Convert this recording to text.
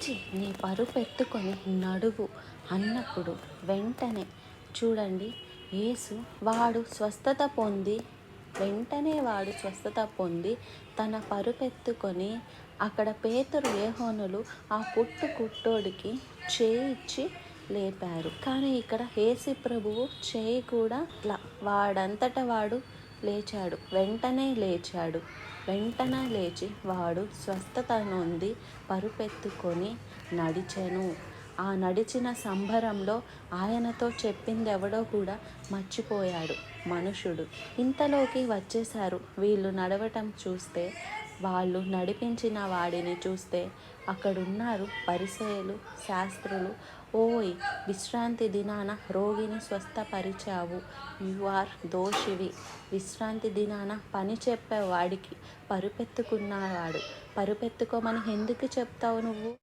లేచి నీ పరుపెత్తుకొని నడువు అన్నప్పుడు వెంటనే చూడండి, యేసు వాడు స్వస్థత పొంది తన పరుపెత్తుకొని అక్కడ పేతురు యోహానులు ఆ కుట్టోడికి చేయిచ్చి లేపారు. కానీ ఇక్కడ యేసు ప్రభువు చేయి కూడా వాడంతట వాడు లేచాడు. వెంటనే లేచి వాడు స్వస్థత నొంది పరుపెత్తుకొని నడిచెను. ఆ నడిచిన సంబరంలో ఆయనతో చెప్పిందెవడో కూడా మర్చిపోయాడు మనుషుడు. ఇంతలోకి వచ్చేశారు. వీళ్ళు నడవటం చూస్తే, వాళ్ళు నడిపించిన వాడిని చూస్తే అక్కడున్నారు పరిసయ్యులు, శాస్త్రులు. ఓయ్, విశ్రాంతి దినాన రోగిని స్వస్థపరిచావు, యు ఆర్ దోషివి. విశ్రాంతి దినాన పని చెప్పే వాడికి పరుపెత్తుకోమని ఎందుకు చెప్తావు నువ్వు?